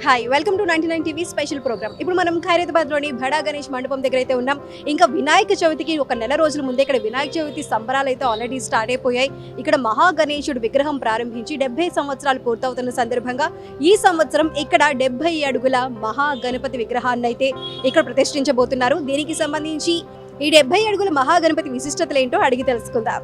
Hi welcome to 99 TV special programme. ఇప్పుడు మనం ఖైరతాబాద్లోని బడా గణేష్ మండపం దగ్గర అయితే ఉన్నాం. ఇంకా వినాయక చవితికి ఒక నెల రోజుల ముందే ఇక్కడ వినాయక చవితి సంబరాలు అయితే ఆల్రెడీ స్టార్ట్ అయిపోయాయి. ఇక్కడ మహా గణేశుడు విగ్రహం ప్రారంభించి 70 సంవత్సరాలు పూర్తవుతున్న సందర్భంగా ఈ సంవత్సరం ఇక్కడ 70 అడుగుల మహా గణపతి విగ్రహాన్ని అయితే ఇక్కడ ప్రతిష్ఠించబోతున్నారు. దీనికి సంబంధించి ఈ 70 అడుగుల మహా గణపతి విశిష్టతలు ఏంటో అడిగి తెలుసుకుందాం.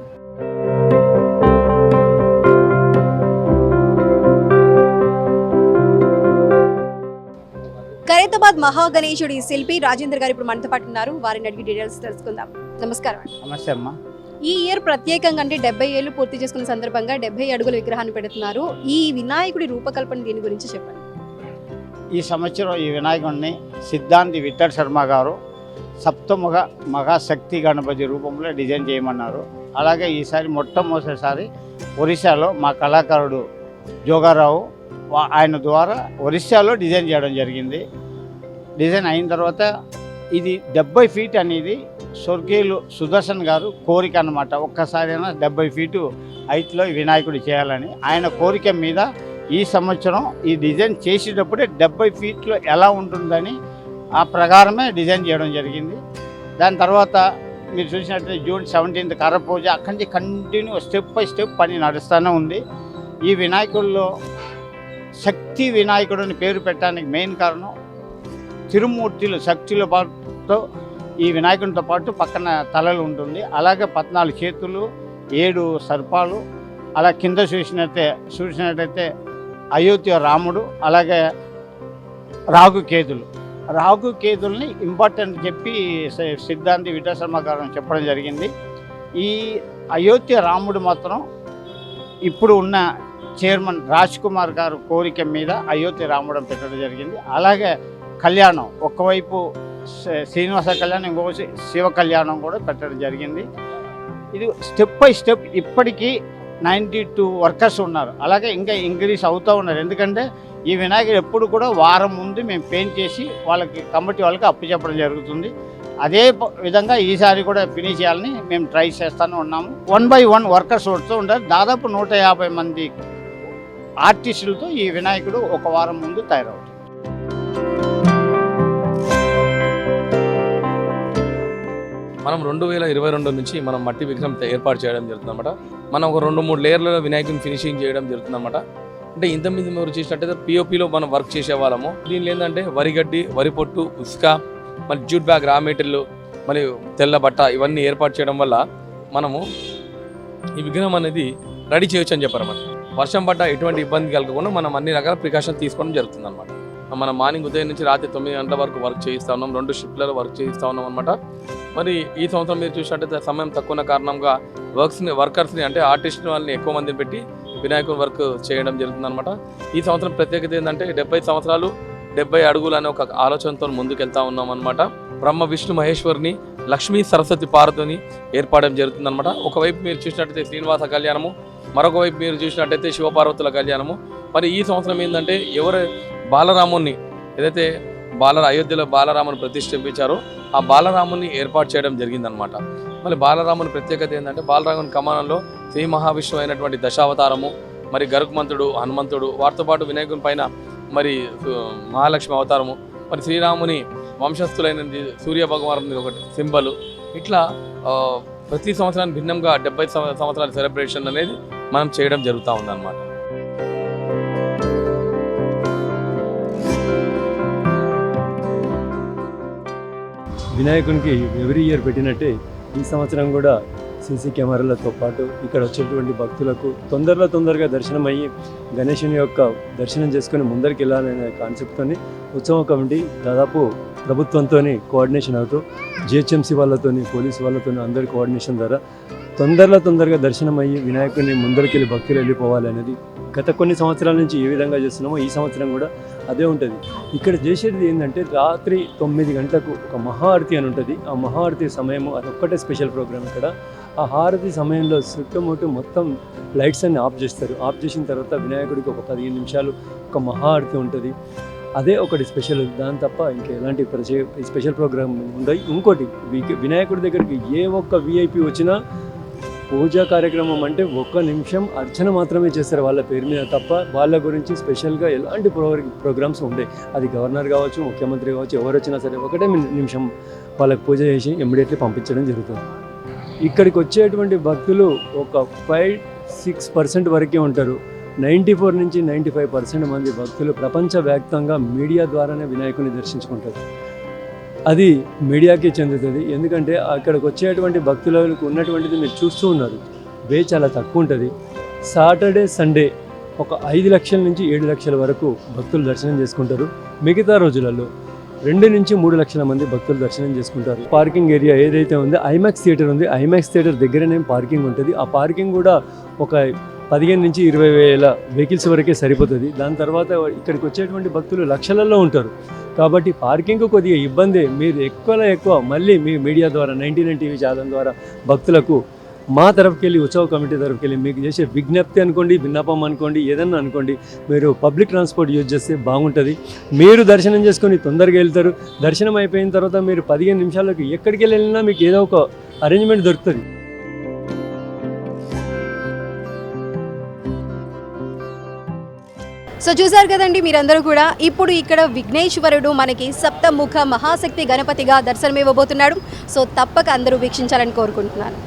ఖైరతాబాద్ మహా గణేశుడి శిల్పి రాజేంద్ర గారు ఇప్పుడు మనతో పాటు ఉన్నారు. వారిని అడిగి డీటెయిల్స్ తెలుసుకుందాం. నమస్కారం. నమస్తే అమ్మా. ఈ ఇయర్ ప్రత్యేకంగా అంటే 70 ఏళ్ళు పూర్తి చేసుకున్న సందర్భంగా 70 అడుగుల విగ్రహాన్ని పెడుతున్నారు. ఈ వినాయకుడి రూపకల్పన దీని గురించి చెప్పండి. ఈ సంవత్సరం ఈ వినాయకుడిని సిద్ధాంతి విఠల్ శర్మ గారు సప్తముఖ మహాశక్తి గణపతి రూపంలో డిజైన్ చేయమన్నారు. అలాగే ఈసారి మొట్టమొదటిసారి ఒరిస్సాలో మా కళాకారుడు జోగారావు ఆయన ద్వారా ఒరిస్సాలో డిజైన్ చేయడం జరిగింది. డిజైన్ అయిన తర్వాత ఇది 70 ఫీట్ అనేది స్వర్గీయులు సుదర్శన్ గారు కోరిక అన్నమాట. ఒక్కసారైనా 70 ఫీటు హైట్లో వినాయకుడు చేయాలని ఆయన కోరిక మీద ఈ సంవత్సరం ఈ డిజైన్ చేసేటప్పుడే 70 ఫీట్లో ఎలా ఉంటుందని ఆ ప్రకారమే డిజైన్ చేయడం జరిగింది. దాని తర్వాత మీరు చూసినట్లయితే జూన్ 17 కర్రపూజ అక్కడి నుంచి కంటిన్యూ స్టెప్ బై స్టెప్ పని నడుస్తూనే ఉంది. ఈ వినాయకుల్లో శక్తి వినాయకుడు అని పేరు పెట్టడానికి మెయిన్ కారణం తిరుమూర్తులు శక్తుల పాటు ఈ వినాయకునితో పాటు పక్కన తలలు ఉంటుంది. అలాగే 14 చేతులు 7 సర్పాలు, అలా కింద చూసినట్టయితే అయోధ్య రాముడు, అలాగే రాగు కేతుల్ని ఇంపార్టెంట్ చెప్పి సిద్ధాంతి విఠల్ శర్మ గారు చెప్పడం జరిగింది. ఈ అయోధ్య రాముడు మాత్రం ఇప్పుడు ఉన్న చైర్మన్ రాజ్ కుమార్ గారు కోరిక మీద అయోధ్య రాముడు పెట్టడం జరిగింది. అలాగే కళ్యాణం ఒకవైపు శ్రీనివాస కళ్యాణం, ఇంకొక శివ కళ్యాణం కూడా పెట్టడం జరిగింది. ఇది స్టెప్ బై స్టెప్ ఇప్పటికీ 92 వర్కర్స్ ఉన్నారు. అలాగే ఇంకా ఇంక్రీజ్ అవుతూ ఉన్నారు. ఎందుకంటే ఈ వినాయకుడు ఎప్పుడు కూడా వారం ముందు మేము పెయింట్ చేసి వాళ్ళకి కమిటీ వాళ్ళకి అప్పచెప్పడం జరుగుతుంది. అదే విధంగా ఈసారి కూడా ఫినిష్ చేయాలని మేము ట్రై చేస్తూనే ఉన్నాము. 1 by 1 వర్కర్స్ వస్తూ ఉంటారు. దాదాపు 150 మంది ఆర్టిస్టులతో ఈ వినాయకుడు ఒక వారం ముందు తయారవుతుంది. మనం 2022 నుంచి మనం మట్టి విగ్రహం ఏర్పాటు చేయడం జరుగుతుందన్నమాట. మనం ఒక 2-3 లేయర్లలో వినాయకుని ఫినిషింగ్ చేయడం జరుగుతుందన్నమాట. అంటే ఇంతమంది మీరు చూసినట్టయితే పిఓపిలో మనం వర్క్ చేసేవాళ్ళము. దీనిలో ఏంటంటే వరిగడ్డి, వరి పొట్టు, ఉసుక, మరి జూట్ బ్యాగ్, రా మెటీరియల్, మరి తెల్ల బట్ట ఇవన్నీ ఏర్పాటు చేయడం వల్ల మనము ఈ విగ్రహం అనేది రెడీ చేయొచ్చు అని చెప్పారన్నమాట. వర్షం పడ్డ ఎటువంటి ఇబ్బంది కలగకుండా మనం అన్ని రకాల ప్రికాషన్ తీసుకోవడం జరుగుతుంది అనమాట. మనం మార్నింగ్ ఉదయం నుంచి రాత్రి 9 గంటల వరకు వర్క్ చేయిస్తూ ఉన్నాం. 2 షిఫ్ట్లలో వర్క్ చేయిస్తూ ఉన్నాం అనమాట. మరి ఈ సంవత్సరం మీరు చూసినట్టయితే సమయం తక్కువ కారణంగా వర్కర్స్ని అంటే ఆర్టిస్ట్ వాళ్ళని ఎక్కువ మందిని పెట్టి వినాయకుని వర్క్ చేయడం జరుగుతుందన్నమాట. ఈ సంవత్సరం ప్రత్యేకత ఏంటంటే 70 సంవత్సరాలు 70 అడుగులు అనే ఒక ఆలోచనతో ముందుకెళ్తా ఉన్నాం అనమాట. బ్రహ్మ విష్ణు మహేశ్వరిని, లక్ష్మీ సరస్వతి పార్వతిని ఏర్పడడం జరుగుతుందన్నమాట. ఒకవైపు మీరు చూసినట్టయితే శ్రీనివాస కళ్యాణము, మరొక వైపు మీరు చూసినట్టయితే శివపార్వతుల కళ్యాణము. మరి ఈ సంవత్సరం ఏంటంటే ఎవరు బాలరాముని ఏదైతే అయోధ్యలో బాలరాముని ప్రతిష్ఠించారో ఆ బాలరాముని ఏర్పాటు చేయడం జరిగిందనమాట. మరి బాలరాముని ప్రత్యేకత ఏంటంటే బాలరాముని కమానంలో శ్రీ మహావిష్ణువు అయినటువంటి దశావతారము, మరి గరుత్మంతుడు, హనుమంతుడు, వారితో పాటు వినాయకుని పైన మరి మహాలక్ష్మి అవతారము, మరి శ్రీరాముని వంశస్థులైన సూర్య భగవానుని ఒకటి సింబలు. ఇట్లా ప్రతి సంవత్సరానికి భిన్నంగా 70 సంవత్సరాల సెలబ్రేషన్ అనేది మనం చేయడం జరుగుతూ ఉందన్నమాట. వినాయకునికి ఎవ్రీ ఇయర్ పెట్టినట్టే ఈ సంవత్సరం కూడా సీసీ కెమెరాలతో పాటు ఇక్కడ వచ్చేటువంటి భక్తులకు తొందరగా దర్శనం అయ్యి గణేశుని యొక్క దర్శనం చేసుకొని ముందరికి వెళ్ళాలనే కాన్సెప్ట్తో ఉత్సవం కమిటీ దాదాపు ప్రభుత్వంతో కోఆర్డినేషన్ అవుతూ జిహెచ్ఎంసీ వాళ్ళతో, పోలీసు వాళ్ళతో అందరి కోఆర్డినేషన్ ద్వారా తొందరగా దర్శనం అయ్యి వినాయకుడిని ముందరికి వెళ్ళి భక్తులు వెళ్ళిపోవాలి అనేది గత కొన్ని సంవత్సరాల నుంచి ఏ విధంగా చేస్తున్నామో ఈ సంవత్సరం కూడా అదే ఉంటుంది. ఇక్కడ చేసేది ఏంటంటే రాత్రి 9 గంటలకు ఒక మహాఆరతి అని ఉంటుంది. ఆ మహాఆరతి సమయము అదొక్కటే స్పెషల్ ప్రోగ్రామ్. ఇక్కడ ఆ హారతి సమయంలో చుట్టుముట్టు మొత్తం లైట్స్ అన్ని ఆఫ్ చేస్తారు. ఆఫ్ చేసిన తర్వాత వినాయకుడికి ఒక 15 నిమిషాలు ఒక మహాఆరతి ఉంటుంది. అదే ఒకటి స్పెషల్. దాని తప్ప ఇంకా ఎలాంటి స్పెషల్ ప్రోగ్రామ్ ఉండవు. ఇంకోటి వినాయకుడి దగ్గరికి ఏ ఒక్క విఐపి వచ్చినా పూజా కార్యక్రమం అంటే 1 నిమిషం అర్చన మాత్రమే చేస్తారు వాళ్ళ పేరు మీద తప్ప వాళ్ళ గురించి స్పెషల్గా ఎలాంటి ప్రోగ్రామ్స్ ఉంటాయి. అది గవర్నర్ కావచ్చు, ముఖ్యమంత్రి కావచ్చు, ఎవరు వచ్చినా సరే 1 నిమిషం వాళ్ళకి పూజ చేసి ఇమ్మీడియట్లీ పంపించడం జరుగుతుంది. ఇక్కడికి వచ్చేటువంటి భక్తులు ఒక 5-6% వరకే ఉంటారు. 94 నుంచి 95% మంది భక్తులు ప్రపంచవ్యాప్తంగా మీడియా ద్వారానే వినాయకుని దర్శించుకుంటారు. అది మీడియాకే చెందుతుంది. ఎందుకంటే అక్కడికి వచ్చేటువంటి భక్తులకు ఉన్నటువంటిది మీరు చూస్తూ ఉన్నారు, వే చాలా తక్కువ ఉంటుంది. సాటర్డే సండే ఒక 5 లక్షల నుంచి 7 లక్షల వరకు భక్తులు దర్శనం చేసుకుంటారు. మిగతా రోజులలో 2 నుంచి 3 లక్షల మంది భక్తులు దర్శనం చేసుకుంటారు. పార్కింగ్ ఏరియా ఏదైతే ఉందో ఐమాక్స్ థియేటర్ ఉంది, ఐమాక్స్ థియేటర్ దగ్గరనే పార్కింగ్ ఉంటుంది. ఆ పార్కింగ్ కూడా ఒక 15 నుంచి 20 వేల వెహికల్స్ వరకే సరిపోతుంది. దాని తర్వాత ఇక్కడికి వచ్చేటువంటి భక్తులు లక్షలలో ఉంటారు. కాబట్టి పార్కింగ్ కొద్దిగా ఇబ్బంది. మీరు ఎక్కువ మళ్ళీ మీ మీడియా ద్వారా 99 టీవీ ఛానల్ ద్వారా భక్తులకు మా తరఫుకెళ్ళి ఉత్సవ కమిటీ తరఫుకెళ్ళి మీకు చేసే విజ్ఞప్తి అనుకోండి, విన్నపం అనుకోండి, ఏదన్నా అనుకోండి, మీరు పబ్లిక్ ట్రాన్స్పోర్ట్ యూజ్ చేస్తే బాగుంటుంది. మీరు దర్శనం చేసుకొని తొందరగా వెళ్తారు. దర్శనం అయిపోయిన తర్వాత మీరు 15 నిమిషాలకు ఎక్కడికి వెళ్ళినా మీకు ఏదో ఒక అరేంజ్మెంట్ దొరుకుతుంది. సో చూసారు కదండి మీరందరూ కూడా. ఇప్పుడు ఇక్కడ విఘ్నేశ్వరుడు మనకి సప్తముఖ మహాశక్తి గణపతిగా దర్శనమివ్వబోతున్నాడు. సో తప్పక అందరూ వీక్షించాలని కోరుకుంటున్నాను.